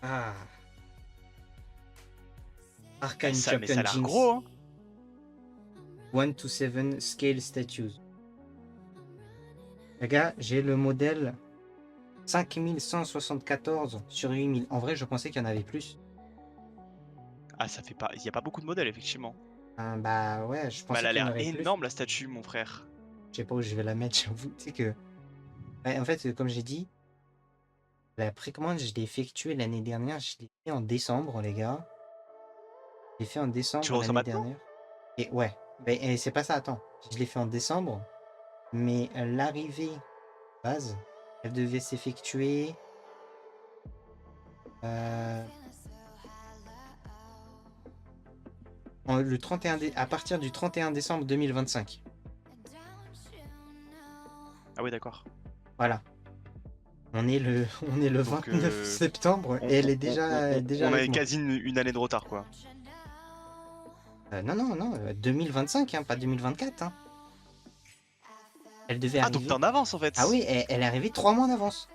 Ah, Mais Arcane ça Champion a l'air Jinx. gros, hein. 1 to 7 Scale Statues. Les gars, j'ai le modèle 5174 sur 8000. En vrai, je pensais qu'il y en avait plus. Ah, ça fait pas. Il y a pas beaucoup de modèles, effectivement. Bah ouais, je Mais elle pensais a qu'il y en l'air aurait plus. énorme, la statue, mon frère. Je sais pas où je vais la mettre, j'avoue. Tu sais que. Ouais, en fait, comme j'ai dit, la précommande, je l'ai effectuée l'année dernière. Je l'ai fait en décembre, les gars. Je l'ai fait en Tu décembre le reçois l'année maintenant? dernière. Et ouais, et c'est pas ça, attends. Je l'ai fait en décembre, mais l'arrivée base, elle devait s'effectuer euh, le 31 à partir du 31 décembre 2025. Ah oui, d'accord. Voilà. On est le Donc, 29 septembre et elle est déjà on avec a moi. quasi une année de retard, quoi. Non, non, non, 2025, hein, pas 2024. Hein. Elle devait Ah, donc t'es arriver. en avance, en Ah fait. oui, elle est arrivée 3 mois en avance.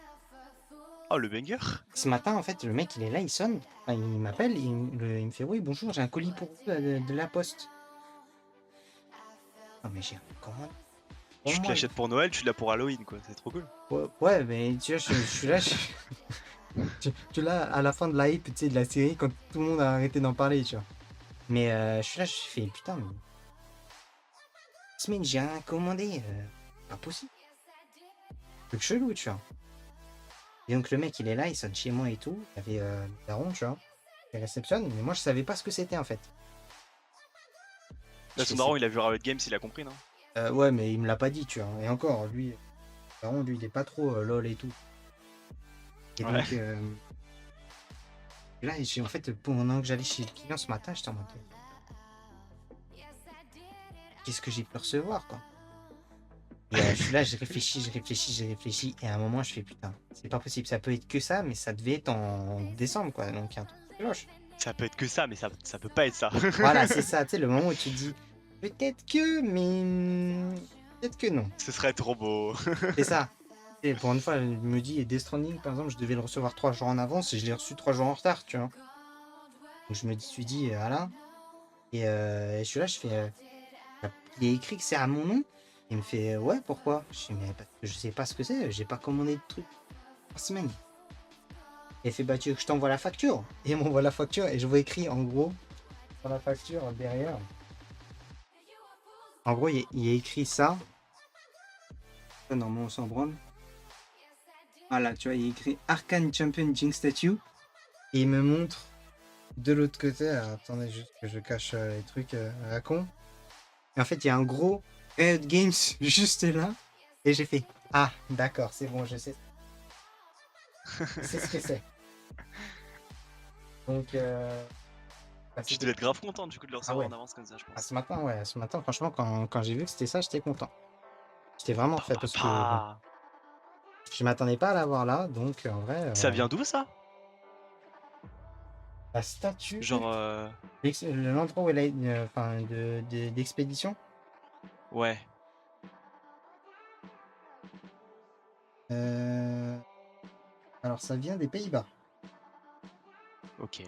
Oh, le banger. Ce matin, en fait, le mec, il est là, il sonne. Enfin, il m'appelle, il me fait oui, bonjour, j'ai un colis pour vous de la poste. Non, mais j'ai commandé pour Tu te moi. l'achètes pour Noël, tu l'as pour Halloween, quoi. C'est trop cool. Ouais, ouais, mais tu vois, je suis là, tu là, à la fin de la hype, tu sais, de la série, quand tout le monde a arrêté d'en parler, tu vois. Mais je suis là, je fais putain, mais semaine, j'ai rien commandé. Pas possible. Truc chelou, tu vois. Et donc, le mec, il est là, il sonne chez moi et tout. Il y avait le daron, tu vois, qui réceptionne, mais moi, je savais pas ce que c'était en fait. Je Là, fais, son c'est. daron, il a vu Riot Games, il a compris, non? Ouais, mais il me l'a pas dit, tu vois. Et encore, lui, le daron, lui, il est pas trop lol et tout. Et Ouais. donc, là, en fait, pendant que j'allais chez le client ce matin, j'étais en mode, qu'est-ce que j'ai pu recevoir, quoi. Et je suis là, je réfléchis. Et à un moment, je fais putain, c'est pas possible. Ça peut être que ça, mais ça devait être en décembre, quoi. Donc, il y a un truc qui cloche. Ça peut être que ça, mais ça peut pas être ça. Voilà, c'est ça. Tu sais, le moment où tu te dis, peut-être que, mais peut-être que non. Ce serait trop beau. C'est ça. Et pour une fois, je me dis, Death Stranding, par exemple, je devais le recevoir 3 jours en avance et je l'ai reçu 3 jours en retard, tu vois. Donc, je me suis dit, voilà. Et je suis là, je fais, il est écrit que c'est à mon nom. Il me fait, ouais, pourquoi? Je dis, mais parce que je sais pas ce que c'est, j'ai pas commandé de truc par semaine. Et il fait, bah, tu veux que je t'envoie la facture? Et il m'envoie la facture et je vois écrit en gros sur la facture derrière. En gros, il y a écrit ça. Normalement, on s'en branle. Voilà, tu vois, il y a écrit Arcane Champion Jinx Statue. Et il me montre de l'autre côté. Alors, attendez, juste que je cache les trucs à la con. Et en fait, il y a un gros Riot Games juste là. Et j'ai fait, ah, d'accord, c'est bon, je sais. Je sais ce que c'est. Donc, bah, Tu c'était. devais être grave content, du coup, de le Ah recevoir ouais. en avance comme ça, je Ah, pense. ce matin, ouais, ce matin, franchement, quand j'ai vu que c'était ça, j'étais content. J'étais vraiment Pa, fait pa, parce que, bon, pa. je m'attendais pas à l'avoir là, donc en vrai, Ça vient d'où, ça? la statue, Genre, l'endroit où elle est, enfin, d'expédition, ouais. euh, alors ça vient des Pays-Bas. Ok.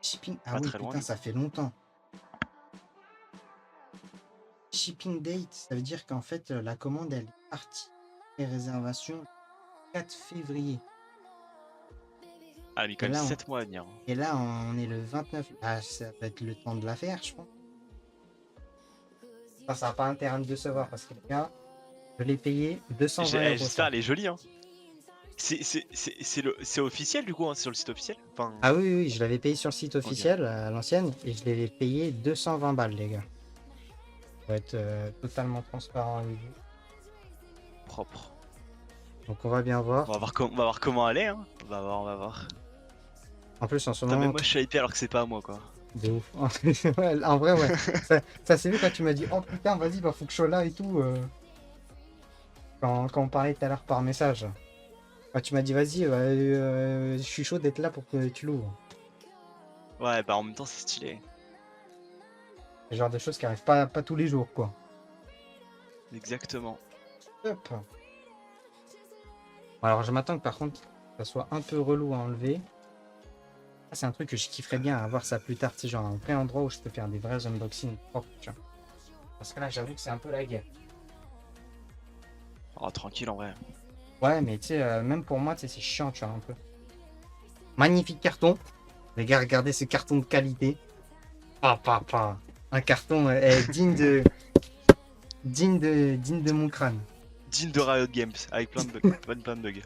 Shipping, ah Pas oui, très loin, putain, du ça coup. fait longtemps. Shipping date, ça veut dire qu'en fait, la commande, elle est partie. Les réservations 4 février. Ah, elle a mis quand Et même là, 7 mois à venir, hein. on est le 29. Ah, ça va être le temps de la faire, je pense. Enfin, ça n'a pas intérêt de décevoir parce que les gars, je l'ai payé 220 € J'espère, ça. elle est jolie, hein. C'est officiel, du coup, hein, c'est sur le site officiel? Enfin, Ah oui, oui, oui, je l'avais payé sur le site ok. officiel à l'ancienne et je l'avais payé 220 balles, les gars. Pour être totalement transparent avec vous. Propre. Donc on va bien voir. On va voir comment elle est, hein. On va voir. En plus, en ce Putain, même moment, moi, je suis hypé alors que c'est pas à moi, quoi. de ouf. Ouais, en vrai, ouais. Ça s'est vu quand tu m'as dit, oh putain, vas-y, bah, faut que je sois là et tout. Quand on parlait tout à l'heure par message. Quand tu m'as dit, vas-y, je suis chaud d'être là pour que tu l'ouvres. Ouais, bah en même temps, c'est stylé. C'est le genre de choses qui arrivent pas tous les jours, quoi. Exactement. Hop. Alors, je m'attends que par contre, ça soit un peu relou à enlever. Ça, c'est un truc que je kifferais bien avoir ça plus tard, tu sais, genre un vrai endroit où je peux faire des vrais unboxings propres, tu vois. Parce que là, j'avoue que c'est un peu la guerre. Oh, tranquille en vrai. Ouais, mais tu sais, même pour moi, tu sais, c'est chiant, tu vois, un peu. Magnifique carton. Les gars, regardez ce carton de qualité. Pa. Un carton digne de mon crâne. Digne de Riot Games, avec plein de bugs. Plein de bugs.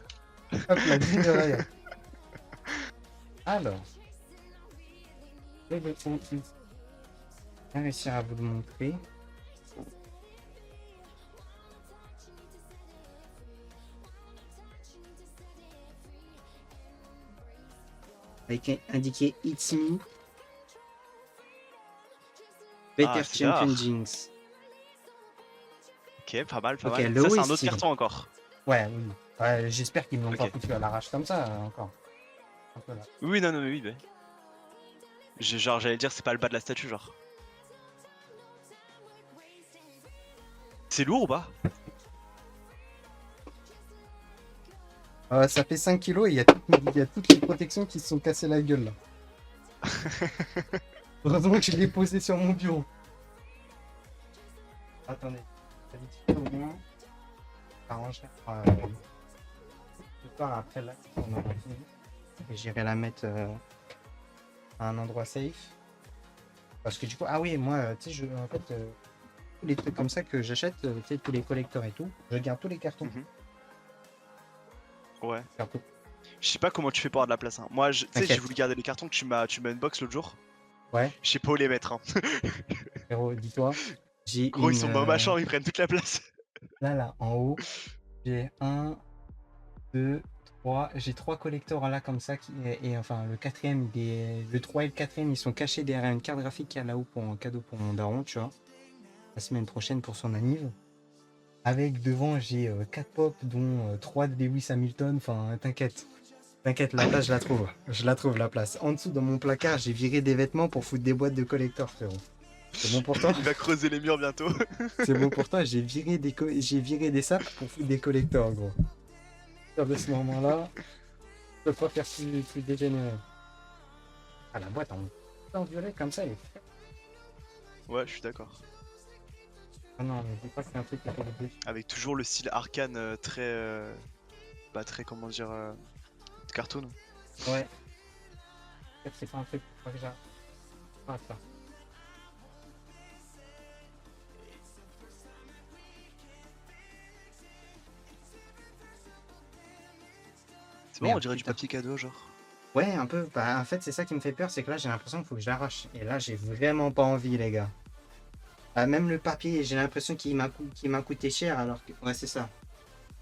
Hop là, digne de Riot. Alors, je vais bien réussir à vous le montrer. Avec indiqué It's Me. Better c'est Champion rare. Jinx. Ok, pas mal, pas Ok, mal. le Ça, haut c'est est un autre stylé. carton encore. Ouais, oui. Ouais, j'espère qu'ils ne l'ont pas Ok. foutu à l'arrache comme ça, encore. Un peu là. Oui, non, oui, bah. Genre, j'allais dire, c'est pas le bas de la statue, genre. C'est lourd ou pas? Ça fait 5 kilos et il y a toutes les protections qui se sont cassées la gueule, là. Heureusement que je l'ai posé sur mon bureau. Attendez. Ça vite fait, au moins. Arranger. Ce soir, après là, on aura fini. Et j'irai la mettre à un endroit safe. Parce que du coup, ah oui, moi, tu sais, en fait, tous les trucs comme ça que j'achète, tu sais, tous les collecteurs et tout, je garde tous les cartons. Ouais. Cartons. Je sais pas comment tu fais pour avoir de la place. Hein. Moi, tu sais, j'ai T'inquiète. voulu garder les cartons que tu m'as unbox l'autre jour. Ouais, Je sais pas où les mettre. Hein. frérot, dis-toi, j'ai Gros, ils une. sont dans ma chambre, ils prennent toute la place. Là, en haut, j'ai un, deux, trois. J'ai trois collecteurs là comme ça. Et enfin, le quatrième, le 3 et le quatrième, ils sont cachés derrière une carte graphique qu'il y a là-haut pour un cadeau pour mon daron, tu vois. La semaine prochaine pour son anniv. Avec devant, j'ai 4 pop, dont 3 de Lewis Hamilton. Enfin, t'inquiète. T'inquiète, la place, je la trouve. Je la trouve, la place. En dessous, dans mon placard, j'ai viré des vêtements pour foutre des boîtes de collecteurs, frérot. C'est bon pour toi? Il va creuser les murs bientôt. C'est bon pour toi? J'ai viré des sapes pour foutre des collecteurs, gros. De ce moment-là, je peux pas faire plus dégénéré. Ah, la boîte en violet comme ça, elle est faite. Ouais, je suis d'accord. Ah non, mais dis pas que c'est un truc qui fait le défi. Avec toujours le style arcane très. Bah, très, comment dire. Cartoon. Ouais. Peut-être c'est pas un truc que j'ai. Ah, ça. C'est bon, on Merde, dirait du putain. papier cadeau, genre. Ouais, un peu. Bah, en fait, c'est ça qui me fait peur, c'est que là, j'ai l'impression qu'il faut que je l'arrache. Et là, j'ai vraiment pas envie, les gars. Même le papier, j'ai l'impression qu'il m'a coûté cher, alors que. Ouais, c'est ça.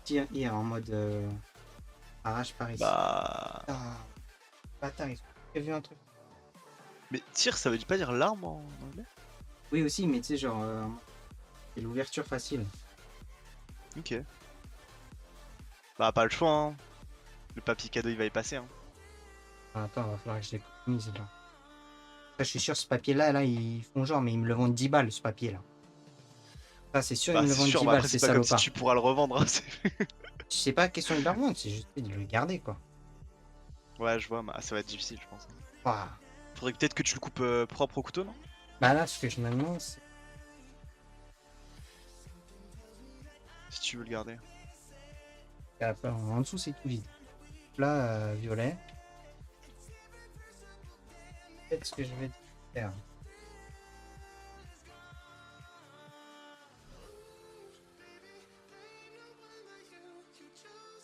Tiens, hier, en mode arrache par ici. Bah. Ah, bâtard, ils ont prévu un truc. Mais tir, ça veut pas dire l'arme en anglais? Oui, aussi, mais tu sais, genre. C'est l'ouverture facile. Ok. Bah, pas le choix, hein. Le papier cadeau, il va y passer, hein. Ah, attends, va falloir que je l'économise là. Ça, je suis sûr, ce papier-là, là, ils font genre, mais ils me le vendent 10 balles, ce papier-là. Ça, c'est sûr, ils Bah, me le c'est vendent sûr, 10 mais balles, après, ces c'est pas comme si salopards. tu pourras le revendre. Hein, Je sais pas, question de le revendre, c'est juste de le garder, quoi. ouais, je vois, mais ça va être difficile, je pense. Ouah. Faudrait peut-être que tu le coupes propre au couteau, non? Bah là, ce que je me demande, c'est. Si tu veux le garder. En dessous, c'est tout vide. Là, violet. Peut-être ce que je vais faire.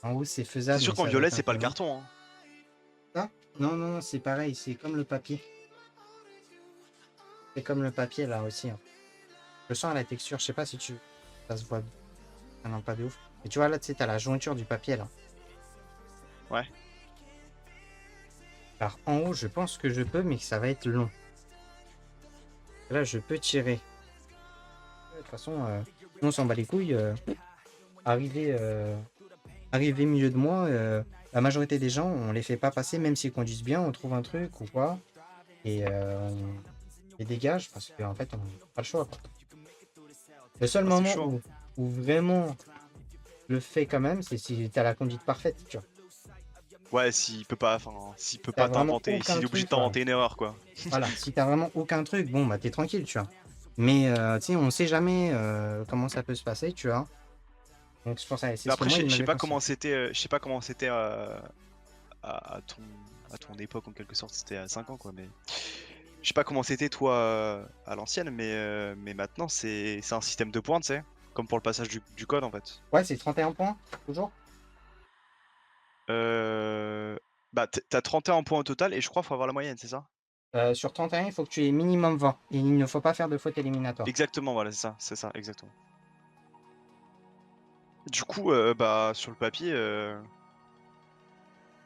En haut, c'est C'est faisable, sûr mais qu'en ça va violet, être un c'est pas peu le long. carton, hein. Ça? Non, non, non, c'est pareil, c'est comme le papier. C'est comme le papier, là, aussi. Hein. Je sens la texture, je sais pas si tu... Ça se voit. Ah non, pas de ouf. Mais tu vois, là, tu sais, t'as la jointure du papier, là. Ouais. Alors, en haut, je pense que je peux, mais que ça va être long. Là, je peux tirer. De toute façon, on s'en bat les couilles. Arriver milieu de mois, la majorité des gens, on les fait pas passer, même s'ils conduisent bien, on trouve un truc ou quoi. Et on les dégage parce qu'en fait, on n'a pas le choix. Quoi. Le seul Ah, c'est moment chaud, hein. où vraiment le fait quand même, c'est si tu as la conduite parfaite. Tu vois. Ouais, s'il peut pas, enfin, s'il peut T'as pas vraiment t'inventer, aucun s'il est obligé de truc, voilà. t'inventer une erreur, quoi. Voilà, si t'as vraiment aucun truc, bon, bah t'es tranquille, tu vois. Mais, tu sais, on sait jamais comment ça peut se passer, tu vois. Donc c'est pour ça, et c'est Mais ce que après, moi, il je sais m'avait pas conseillé. comment c'était, à ton époque en quelque sorte, c'était à 5 ans quoi, mais je sais pas comment c'était toi à l'ancienne, mais maintenant c'est un système de points, tu sais, comme pour le passage du code en fait. Ouais, c'est 31 points, toujours. Bah t'as 31 points au total et je crois qu'il faut avoir la moyenne, c'est ça? Sur 31, il faut que tu aies minimum 20. Et il ne faut pas faire de faute éliminatoire. Exactement, voilà, c'est ça, exactement. Du coup, bah sur le papier,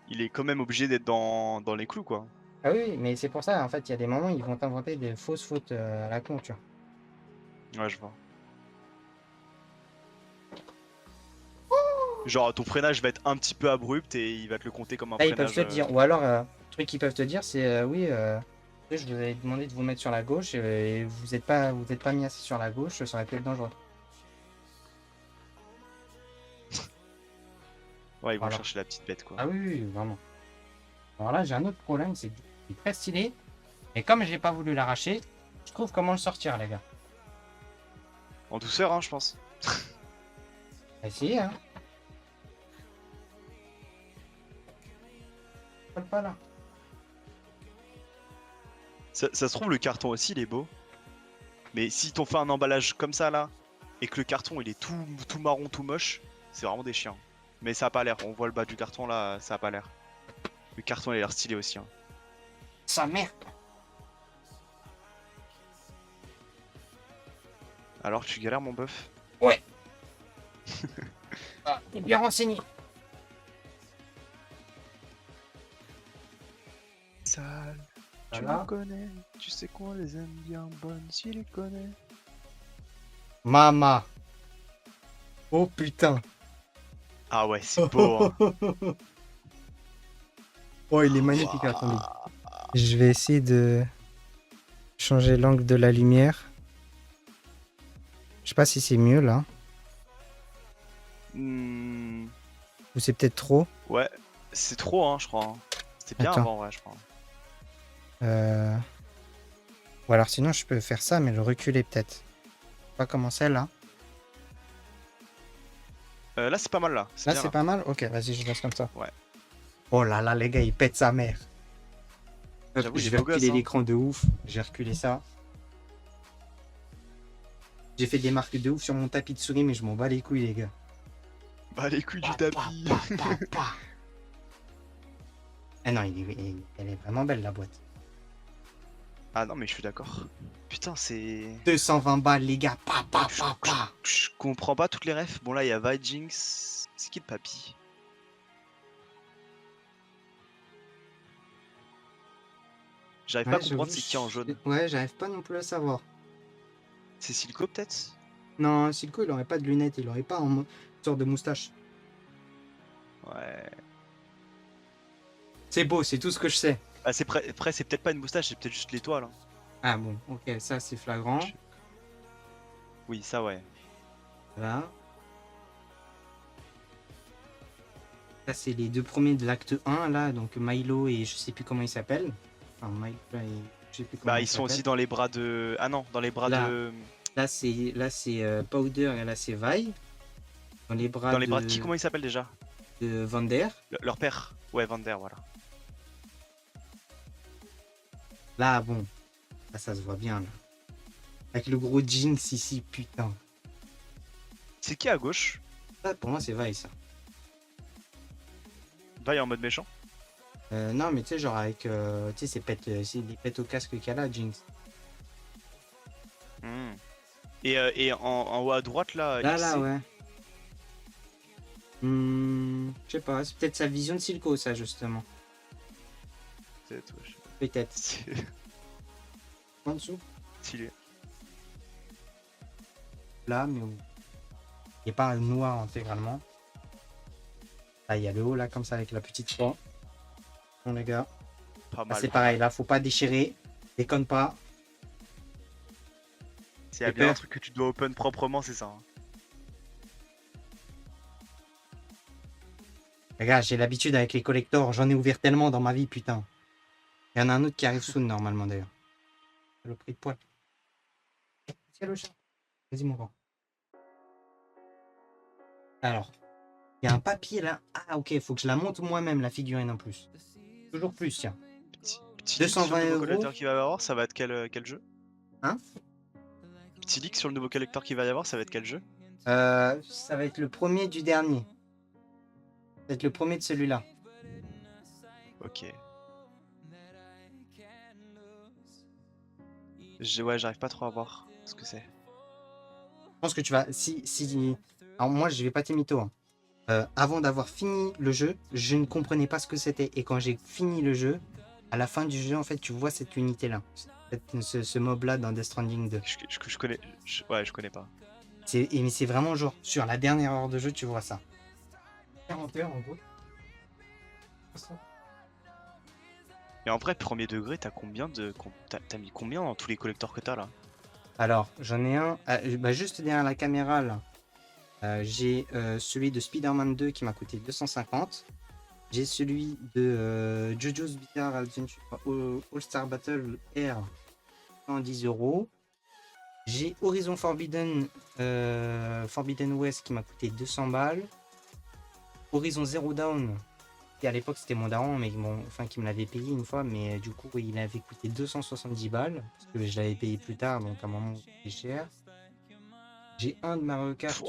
il est quand même obligé d'être dans les clous quoi. Ah oui, oui, mais c'est pour ça, en fait, il y a des moments, ils vont t'inventer des fausses fautes à la con, tu vois. Ouais, je vois. Genre ton freinage va être un petit peu abrupt et il va te le compter comme un Là, ils peuvent freinage. te dire, ou alors, le truc qu'ils peuvent te dire, c'est oui, je vous avais demandé de vous mettre sur la gauche et vous êtes pas mis assez sur la gauche, ça aurait pu être dangereux. Ouais, ils vont Voilà. chercher la petite bête quoi. Ah oui, oui, oui, vraiment. Alors là, j'ai un autre problème, c'est que il est très stylé, et comme j'ai pas voulu l'arracher, je trouve comment le sortir, les gars. En douceur, hein, je pense. Essayez, hein. Colle pas là. Ça se trouve, le carton aussi, il est beau. Mais si t'ont fait un emballage comme ça, là, et que le carton, il est tout marron, tout moche, c'est vraiment des chiens. Mais ça a pas l'air. On voit le bas du carton, là, ça a pas l'air. Le carton, il a l'air stylé aussi. Hein. Sa mère. Alors, tu galères, mon bœuf? Ouais. Ah, t'es bien renseigné. Sale, tu Voilà. me connais. Tu sais qu'on les aime bien bonnes si les connais. Mama. Oh putain. Ah ouais, c'est beau, hein. Oh, il est magnifique, attendez. Je vais essayer de changer l'angle de la lumière. Je sais pas si c'est mieux là. Hmm, Ou c'est peut-être trop. ouais, c'est trop, hein, je crois. Hein. C'était bien Attends. avant, ouais, je crois. Ou alors sinon je peux faire ça mais le reculer peut-être. Pas comment c'est là. Là, c'est pas mal, là. Là Bien, c'est là. pas mal. Ok, vas-y, je laisse comme ça. Ouais. Oh là là, les gars, il pète sa mère. Hop, J'avoue, il je est vais beau gosse, reculer hein. l'écran de ouf. J'ai reculé ça. J'ai fait des marques de ouf sur mon tapis de souris, mais je m'en bats les couilles, les gars. Bah, les couilles du Pa, pa, tapis. pa, pa, pa. Ah non, elle est vraiment belle la boîte. Ah non, mais je suis d'accord. Putain, c'est. 220 balles, les gars. Pa, pa, pa, pa. Je comprends pas toutes les refs. Bon, là, il y a Vijinx. C'est qui le papy? J'arrive pas à Ouais, comprendre j'avoue, c'est qui en jaune. ouais, j'arrive pas non plus à savoir. C'est Silco, peut-être? Non, Silco, il aurait pas de lunettes, il aurait pas une sorte de moustache. Ouais. C'est beau, c'est tout ce que je sais. Ah, après, c'est peut-être pas une moustache, c'est peut-être juste l'étoile. Hein. Ah bon, ok, ça c'est flagrant. Oui, ça, ouais. Voilà. Ça, c'est les deux premiers de l'acte 1, là, donc Milo et je sais plus comment il s'appelle. Enfin, Milo et je sais plus comment Bah, il ils sont aussi s'appelle. dans les bras de. Ah non, dans les bras Là, de. là c'est Powder et là c'est Vi. Dans les bras Dans les bras de qui? Comment ils s'appellent déjà? de Vander. Leur père. Ouais, Vander, voilà. Là, bon, là, ça se voit bien, là. Avec le gros Jinx ici, putain. C'est qui à gauche? Ça, pour moi, c'est Vi, ça. Va, il est en mode méchant. Non, mais tu sais, genre avec. Tu sais, c'est des pètes au casque qu'il y a là, Jinx. Hmm. Et en haut à droite, là, Là, XC. ouais. Je sais pas, c'est peut-être sa vision de Silco, ça, justement. Peut-être, ouais, je sais pas. Peut-être. C'est En dessous. stylé. Là, mais il n'y a pas un noir intégralement. Là, il y a le haut, là, comme ça, avec la petite croix. Bon, les gars. Pas Là, mal. c'est pareil, là, faut pas déchirer. Déconne pas. S'il y a J'ai bien un peur. truc que tu dois open proprement, c'est ça. Hein. Regarde, j'ai l'habitude avec les collectors. J'en ai ouvert tellement dans ma vie, putain. Il y en a un autre qui arrive soon, normalement, d'ailleurs. Le prix de poil. Tiens le chat. Vas-y, mon grand. Alors, il y a un papier là. Ah, ok, faut que je la monte moi-même, la figurine en plus. Toujours plus, tiens. Petit leak sur 220 le nouveau €. collector qu'il va y avoir, ça va être quel jeu? Hein? Petit leak sur le nouveau collector qu'il va y avoir, ça va être quel jeu? Ça va être le premier du dernier. Ça va être le premier de celui-là. Ok. Ouais, j'arrive pas trop à voir ce que c'est. Je pense que tu vas. Si... Alors, moi, je vais pas tes mythos. Hein. Avant d'avoir fini le jeu, je ne comprenais pas ce que c'était. Et quand j'ai fini le jeu, à la fin du jeu, en fait, tu vois cette unité-là. Ce mob-là dans Death Stranding 2. Je connais. Ouais, je connais pas. Mais c'est vraiment genre, sur la dernière heure de jeu, tu vois ça. 40 heures en gros. Mais en vrai, premier degré, t'as combien de. T'as mis combien dans tous les collectors que t'as là? Alors, j'en ai un. Bah, juste derrière la caméra là. J'ai celui de Spider-Man 2 qui m'a coûté 250. J'ai celui de JoJo's Bizarre Adventure All-Star Battle Air 110 €. J'ai Horizon Forbidden West qui m'a coûté 200 balles. Horizon Zero Dawn, qui à l'époque c'était mon daron, mais qui me l'avait payé une fois, mais du coup il avait coûté 270 balles, parce que je l'avais payé plus tard, donc à un moment c'était cher. J'ai un de Mario Kart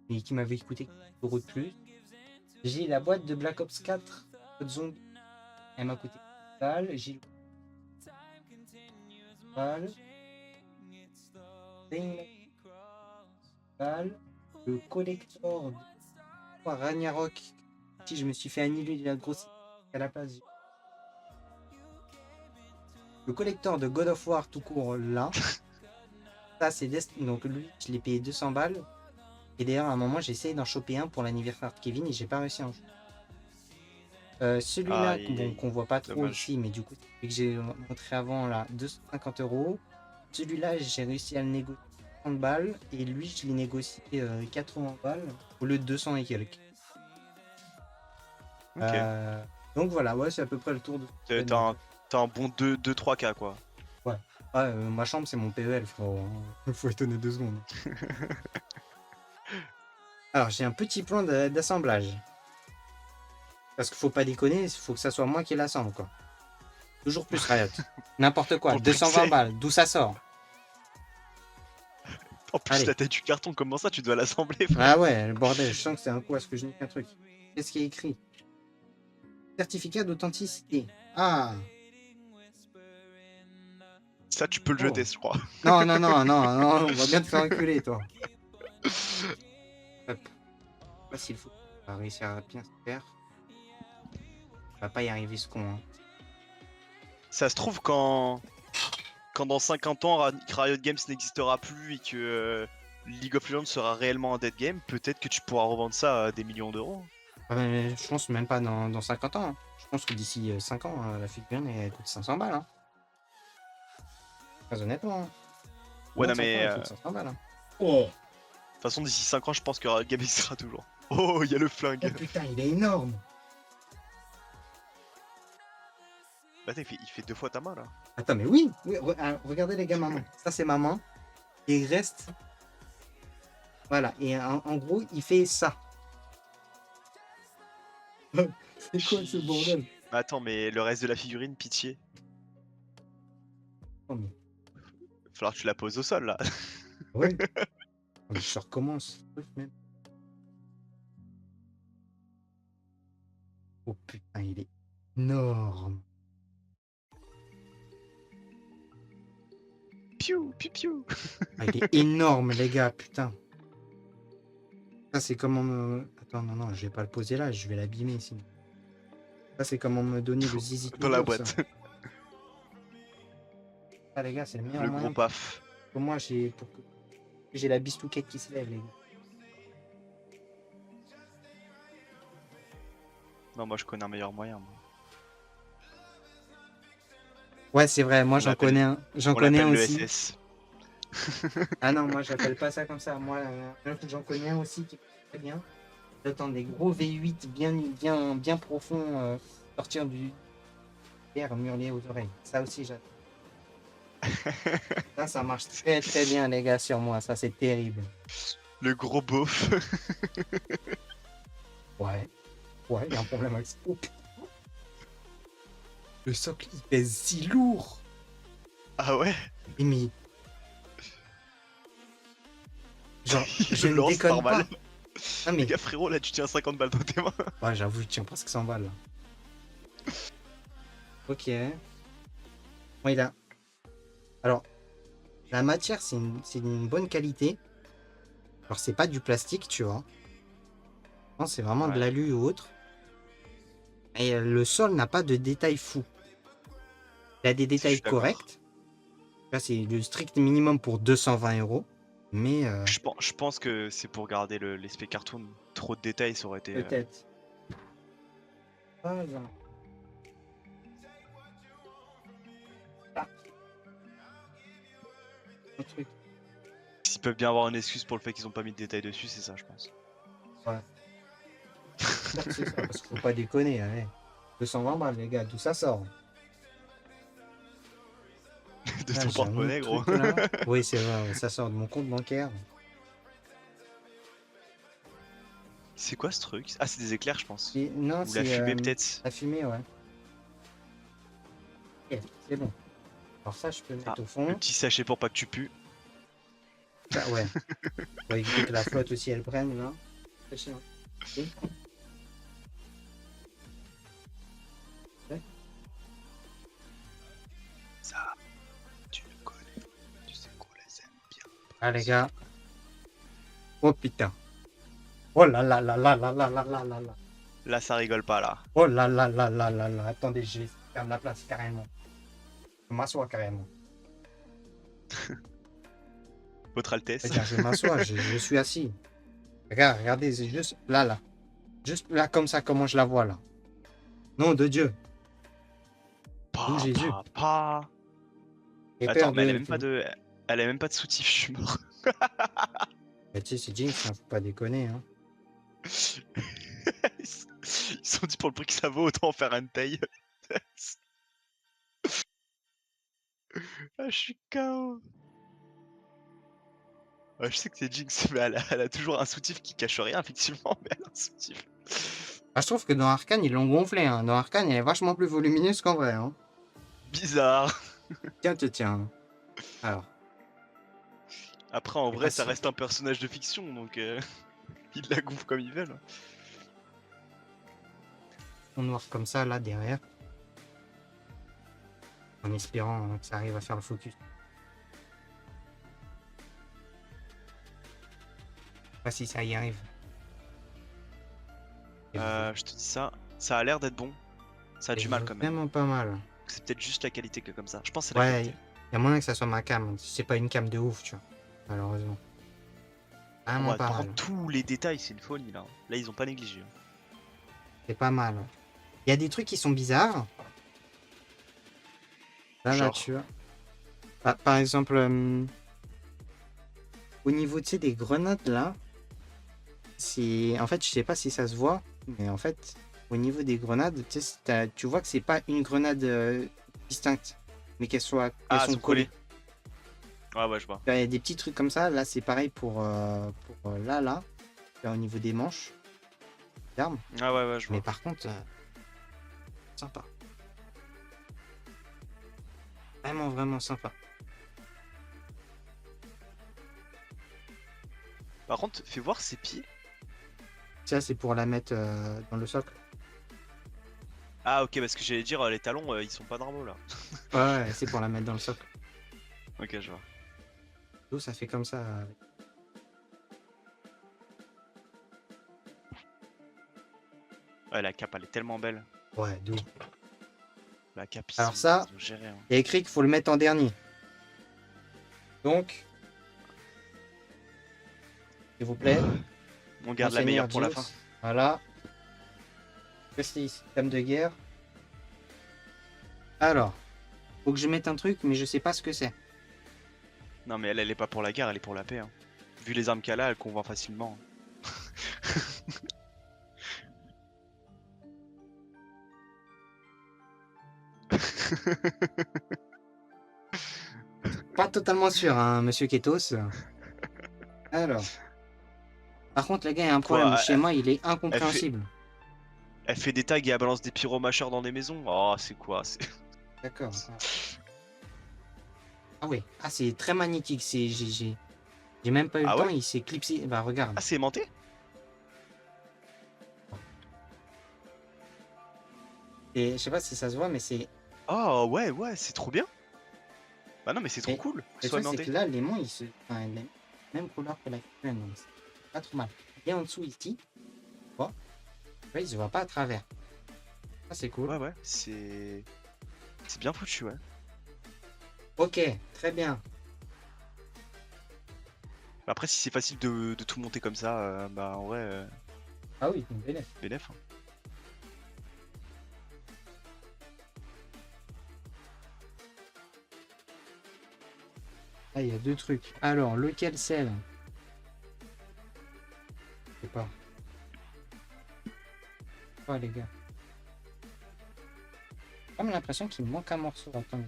et qui m'avait coûté 4 € de plus. J'ai la boîte de Black Ops 4 Code Zombie, elle m'a coûté 10 balles. J'ai balles. Le collector de Ragnarok, si je me suis fait annuler la grosse à la place. Le collector de God of War tout court là. Ça c'est donc lui je l'ai payé 200 balles. Et d'ailleurs à un moment j'ai essayé d'en choper un pour l'anniversaire de Kevin et j'ai pas réussi à en choper. Celui-là qu'on voit pas trop dommage. ici, mais du coup celui que j'ai montré avant là, 250 €. Celui-là j'ai réussi à le négocier 30 balles et lui je l'ai négocié 80 balles au lieu de 200 et quelques. Ok. Donc voilà, ouais, c'est à peu près le tour de. T'as un bon 2-3K quoi. Ouais. Ma chambre c'est mon PEL, frérot. Faut étonner 2 secondes. Alors j'ai un petit plan d'assemblage. Parce qu'il faut pas déconner, il faut que ça soit moi qui l'assemble quoi. Toujours plus Riot. N'importe quoi, 220 balles, d'où ça sort? En plus, la tête du carton, comment ça tu dois l'assembler? Ah ouais, le bordel, je sens que c'est un coup à ce que je nique un truc. Qu'est-ce qui est écrit? Certificat d'authenticité. Ah! Ça, tu peux le jeter, je crois. Non, on va bien te faire enculer, toi. Hop. Pas s'il faut. On va réussir à bien se faire. On va pas y arriver ce con. Hein. Ça se trouve quand dans 50 ans Riot Games n'existera plus et que League of Legends sera réellement un dead game, peut-être que tu pourras revendre ça à des millions d'euros. Je pense même pas dans 50 ans. Hein. Je pense que d'ici 5 ans, la figurine elle coûte 500 balles. Hein. Très honnêtement. Hein. Ouais, non mais. 500 balles. Hein. Oh. De toute façon, d'ici 5 ans, je pense que Riot Games existera toujours. Oh, il y a le flingue. Oh putain, il est énorme. Bah, il fait 2 fois ta main là. Attends, mais oui, regardez les gars, maman. Ça, c'est ma main. Et il reste. Voilà, et en gros, il fait ça. C'est quoi ce bordel? Attends, mais le reste de la figurine, pitié. Oh, mais... Falloir que tu la poses au sol là. Ouais. Je recommence. Même. Oh putain, il est énorme. Piou, piou, piou. Il est énorme, les gars, putain. Ça, c'est comment me... Attends, non, je vais pas le poser là, je vais l'abîmer ici. Ça, c'est comment me donner le zizi dans la boîte. Ah, les gars, c'est le meilleur le moyen. gros paf. Pour moi, j'ai la bistouquette qui se lève, les gars. Non, moi je connais un meilleur moyen. Moi. Ouais, c'est vrai, moi j'en connais un. J'en connais un aussi. Le SS. Ah non, moi j'appelle pas ça comme ça. Moi, j'en connais un aussi qui est très bien. J'attends des gros V8 bien profonds sortir du air hurler aux oreilles. Ça aussi, j'attends. Ça marche très bien, les gars, sur moi. Ça, c'est terrible. Le gros beauf. Ouais, il y a un problème avec ça. Oh, putain. Le socle, il pèse si lourd. Ah ouais. Mais genre, Il je le ne lance déconne pas. normal. Non mais, Les gars, frérot, là, tu tiens 50 balles dans tes mains. ouais, j'avoue, je tiens presque 100 balles. Là. Ok. Bon, il a. Alors, la matière, c'est une bonne qualité. Alors, c'est pas du plastique, tu vois. Non, c'est vraiment de Ouais. l'alu ou autre. Et le sol n'a pas de détails fous. Il a des Je détails suis d'accord. corrects. Là, c'est le strict minimum pour 220 €. Mais Je pense que c'est pour garder l'aspect cartoon. Trop de détails, ça aurait été. peut-être. Ah, non. Ah. Un truc. S'ils peuvent bien avoir une excuse pour le fait qu'ils ont pas mis de détails dessus, c'est ça, je pense. Ouais. C'est ça, parce qu'il faut pas déconner. Hein. 220 balles, les gars, d'où ça sort? De Ah, ton j'ai un porte-monnaie, autre gros. truc là. Oui, c'est vrai, ça sort de mon compte bancaire. C'est quoi ce truc? Ah, c'est des éclairs, je pense. Et, non, Ou la c'est fumée, peut-être. la fumée, ouais. Ok, c'est bon. Alors ça, je peux mettre Ah, au le fond. petit sachet pour pas que tu pues. Bah, ouais. On va éviter que la flotte aussi, elle prenne, là. C'est chiant. Ok. Ouais. Ça, tu le connais. Tu sais qu'on les aime bien. Ah, les gars. Oh, putain. Oh là là là là là là là là là là. Là, ça rigole pas, là. Oh là là là là là là. Attendez, je vais fermer la place carrément. Je m'assois carrément. Votre Altesse. C'est-à-dire, je m'assois, je suis assis. Regardez, c'est juste là, là. Juste là, comme ça, comment je la vois, là. Nom de Dieu. Ou Jésus. Pa. J'ai Attends, peur mais de... elle a même pas de soutif, je suis mort. Bah, tu sais, c'est Jinx, hein, faut pas déconner. Hein. Ils se sont dit pour le prix que ça vaut, autant en faire une taille. Ah, je suis KO. Ouais, je sais que c'est Jinx, mais elle a toujours un soutif qui cache rien, effectivement, mais elle a un soutif. Ah, je trouve que dans Arcane, ils l'ont gonflé. Hein. Dans Arcane, elle est vachement plus volumineuse qu'en vrai. Hein. Bizarre. Tiens. Alors, Après, en c'est vrai, ça facile. reste un personnage de fiction, donc ils la gonflent comme ils veulent. On noir comme ça, là, derrière. En espérant que ça arrive à faire le focus. Je sais pas si ça y arrive. Je te dis ça, ça a l'air d'être bon. Ça a du mal quand même. Vraiment pas mal. C'est peut-être juste la qualité que comme ça. Je pense que c'est la Ouais, qualité. il y a moyen que ça soit ma cam. C'est pas une cam de ouf, tu vois. Malheureusement. Vraiment Ouais, pas par mal. contre, tous les détails, c'est une folie là. Là, ils ont pas négligé. C'est pas mal. Il y a des trucs qui sont bizarres. Là, Genre. tu vois. Par exemple, au niveau, tu sais, des grenades, là, c'est... En fait, je sais pas si ça se voit, mais en fait, au niveau des grenades, tu sais, tu vois que c'est pas une grenade distincte, mais qu'elles sont Ah, sont collées. Ouais, je vois. Il y a des petits trucs comme ça. Là, c'est pareil pour là, là, au niveau des manches d'armes. Ah, ouais, je vois. Mais par contre, sympa. Vraiment sympa. Par contre, fais voir ses pieds. Ça, c'est pour la mettre dans le socle. Ah, ok, parce que j'allais dire, les talons, ils sont pas normaux là. Ouais, c'est pour la mettre dans le socle. Ok, je vois. D'où ça fait comme ça. Ouais, la cape, elle est tellement belle. Ouais, d'où. La cape, Alors ça, ils ont géré, hein. il y a écrit qu'il faut le mettre en dernier. Donc, s'il vous plaît. On garde la meilleure pour la fin. Voilà. Prestige, thème de guerre. Alors, faut que je mette un truc, mais je sais pas ce que c'est. Non, mais elle est pas pour la guerre, elle est pour la paix. Hein. Vu les armes qu'elle a, elle convainc facilement. Pas totalement sûr, hein, monsieur Ketos. Alors. Par contre, les gars, il y a un problème. Le Quoi? schéma, il est Elle fait, incompréhensible. elle fait des tags et elle balance des pyromacheurs dans des maisons. Oh, c'est quoi? D'accord. Ah ouais. Ah, c'est très magnétique. J'ai même pas eu le Ah temps. ouais? Il s'est clipsé. Bah, regarde. Ah, c'est aimanté? Et je sais pas si ça se voit, mais c'est. Oh, ouais, ouais, c'est trop bien. Bah non, mais c'est trop Et cool que le ce soit truc, c'est aimanté. que là, l'aimant, il se. Enfin, il est même couleur que la cuenne. Donc, c'est pas trop mal. Et en dessous, ici, tu vois, il se voit pas à travers. Ça, c'est cool. Ouais, ouais, c'est bien foutu, ouais. Ok, très bien. Après, si c'est facile de tout monter comme ça, bah en vrai, Ah oui, une belle. bénef, hein. Ah, il y a deux trucs. Alors, lequel c'est là? Je sais pas. Oh, les gars. J'ai comme l'impression qu'il me manque un morceau. Attendez.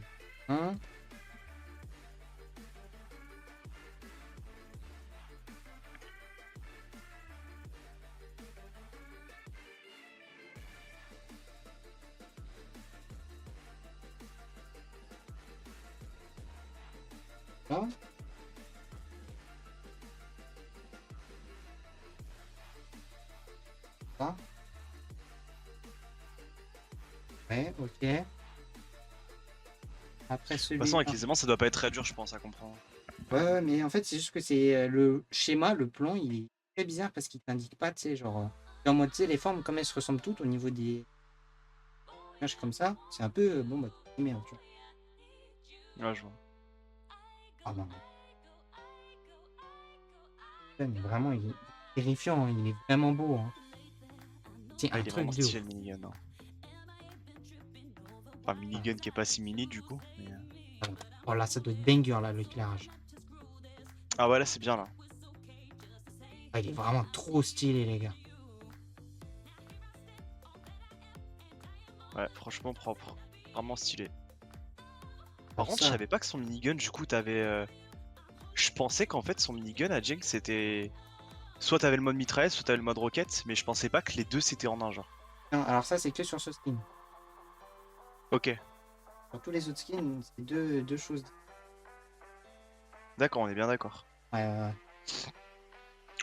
Hein? Là? Là? Ouais, ok. Après De toute celui-là. façon, avec les aimants, ça doit pas être très dur, je pense, à comprendre. Ouais, ouais, mais en fait, c'est juste que c'est le schéma, le plan, il est très bizarre parce qu'il t'indique pas, tu sais, genre. En mode, tu sais, les formes, comme elles se ressemblent toutes au niveau des images comme ça, c'est un peu. Bon, bah, merde, tu vois. Ouais, je vois. Ah non. Putain, mais vraiment, il est terrifiant, hein, il est vraiment beau. Hein. C'est Ah, un il est truc vraiment de stylé ouf. le minigun, hein. Enfin, minigun qui est pas si mini du coup. Mais, Oh là, ça doit être banger, là, l'éclairage. Ah ouais, là c'est bien là. Ah, il est vraiment trop stylé, les gars. Ouais, franchement propre. Vraiment stylé. Par Alors contre, je ça, savais pas que son minigun, du coup, t'avais. Je pensais qu'en fait, son minigun à Jenks, c'était. Soit t'avais le mode mitraillette, soit t'avais le mode roquette, mais je pensais pas que les deux c'était en un genre. non, alors ça, c'est que sur ce skin. Ok, Sur tous les autres skins, c'est deux choses. d'accord, on est bien d'accord. Ouais, ouais, ouais.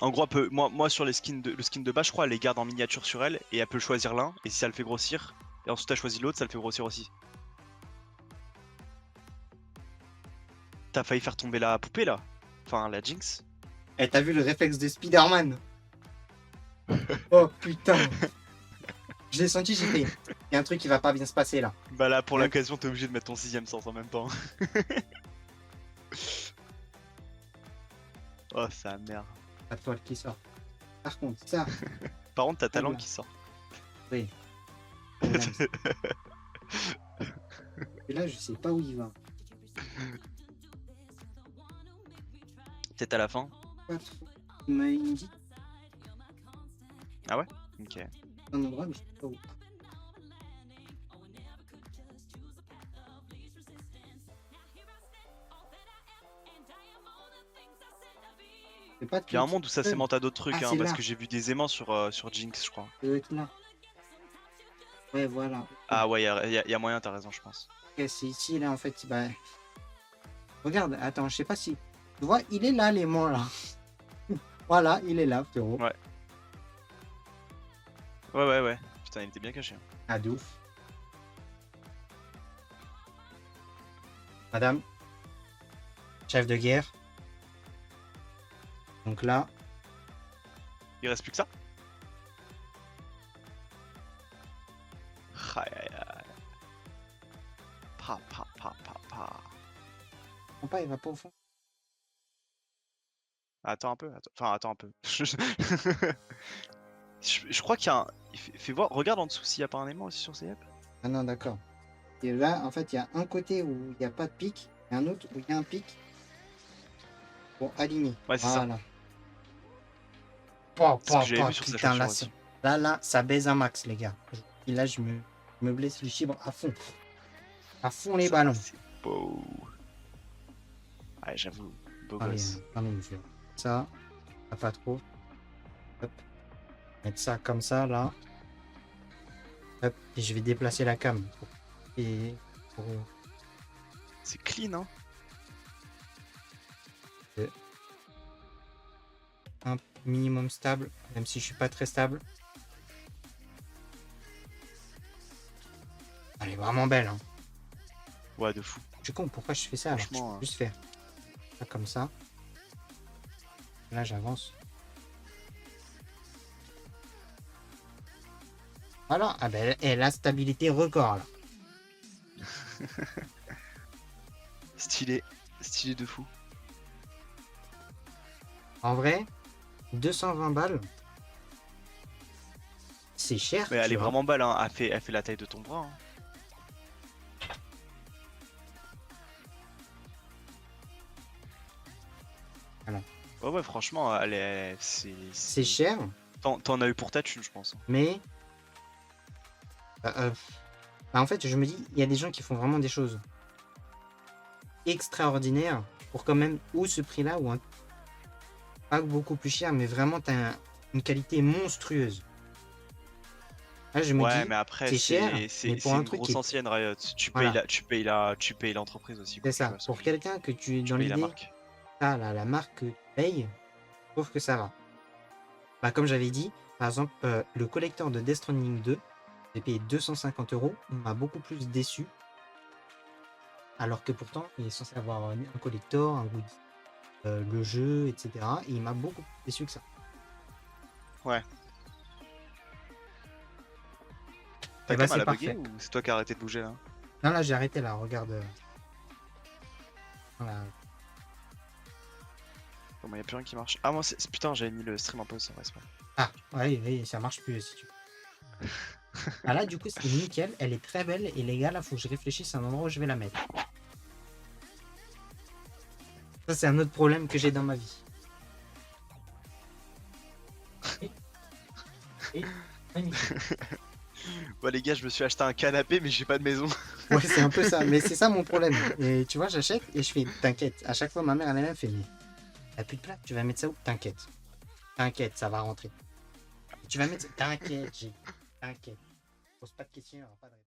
En gros, moi sur les skins le skin de base, je crois, elle les garde en miniature sur elle, et elle peut choisir l'un, et si ça le fait grossir, et ensuite elle choisit l'autre, ça le fait grossir aussi. T'as failli faire tomber la poupée là. Enfin, la Jinx. Eh, t'as vu le réflexe de Spider-Man? Oh putain! Je l'ai senti, j'ai fait. Il y a un truc qui va pas bien se passer là. Bah là, pour Ouais. l'occasion, t'es obligé de mettre ton sixième sens en même temps. Oh, sa mère. La toile qui sort. Par contre, ça, Par contre, t'as ta Oula. langue qui sort. oui. Et là, je sais pas où il va. Peut-être à la fin. Pas trop. Il m'a dit Ah ouais? Ok. un endroit, mais je sais pas où. C'est pas de Il y a un pique. monde où ça s'aimante à d'autres trucs, Ah, hein, c'est parce là. que j'ai vu des aimants sur Jinx, je crois. Ça doit être là. Ouais, voilà. Ah ouais, y a moyen, t'as raison, je pense. Ok, c'est ici, là, en fait. Bah... Regarde, attends, je sais pas si. Tu vois, il est là, l'aimant, là. Voilà, il est là, frérot. Ouais. Ouais. Putain, il était bien caché. Ah, de ouf. Madame, chef de guerre. Donc là, Il reste plus que ça? Aïe aïe aïe. Pa. non pas, il va pas au fond. Attends un peu. Enfin, attends un peu. Je crois qu'il y a un. Fais voir, regarde en dessous s'il n'y a pas un aimant aussi sur ces yep. Ah non, d'accord. Et là, en fait, il y a un côté où il n'y a pas de pic et un autre où il y a un pic pour aligner. Ouais, c'est ça. Voilà. C'est ce que j'avais vu sur sa Putain, là, chaussure aussi. là, ça baise un max, les gars. Et là, je me blesse le chibre à fond. À fond les Ça, ballons. c'est beau. Ouais, j'avoue, beau Allez, gosse. allez, je vais ça. Pas trop. Hop. Mettre ça comme ça, là. Hop. Et je vais déplacer la cam. Et pour C'est clean, hein. un minimum stable, même si je suis pas très stable. Elle est vraiment belle, hein. Ouais, de fou. Je suis con, pourquoi je fais ça alors? Je Franchement, peux juste faire ça comme ça. Là, j'avance. Voilà. Ah ben, elle a stabilité record, là. stylé. Stylé de fou. En vrai, 220 balles, c'est cher, Mais elle tu est vois. vraiment belle, hein. Elle fait la taille de ton bras, hein. Voilà. Ouais, ouais, franchement, elle est. C'est cher, T'en as eu pour ta thune, je pense. mais bah, en fait, je me dis, il y a des gens qui font vraiment des choses extraordinaires pour quand même ou ce prix-là ou un pas beaucoup plus cher, mais vraiment une qualité monstrueuse. Là, je me Ouais, dis, mais après, c'est cher, mais pour c'est un une truc grosse qui est... ancienne, Riot. Voilà, Tu payes l'entreprise aussi, c'est quoi. Tu ça. vois, ce que Pour je veux dire. quelqu'un que tu es Tu dans payes la l'idée, marque. ah là, la marque que tu payes, je trouve que ça va. Bah, comme j'avais dit, par exemple, le collector de Death Stranding 2, j'ai payé 250 €, on m'a beaucoup plus déçu, alors que pourtant, il est censé avoir un collector, un goodie, le jeu, etc. Et il m'a beaucoup plus déçu que ça. Ouais. Et Ta bah, cam, elle c'est a bugué parfait. ou c'est toi qui as arrêté de bouger là? Non, là, j'ai arrêté, là, regarde. Voilà. Bon, bah, y a plus rien qui marche. Ah, moi, putain, j'avais mis le stream en pause, c'est vrai, c'est pas. Ah, ouais, oui, ça marche plus si tu veux. Ah là, du coup, c'est nickel, elle est très belle, et les gars, là, faut que je réfléchisse à un endroit où je vais la mettre. Ça, c'est un autre problème que j'ai dans ma vie. Et magnifique. Bah, les gars, je me suis acheté un canapé, mais j'ai pas de maison. Ouais, c'est un peu ça, mais c'est ça mon problème. Et tu vois, j'achète et je fais, t'inquiète. À chaque fois, ma mère, elle est là, elle fait, mais t'as plus de place, tu vas mettre ça où? T'inquiète. T'inquiète, ça va rentrer. Tu vas mettre ça. T'inquiète, t'inquiète. Pose pas de questions, il y aura pas de réponse.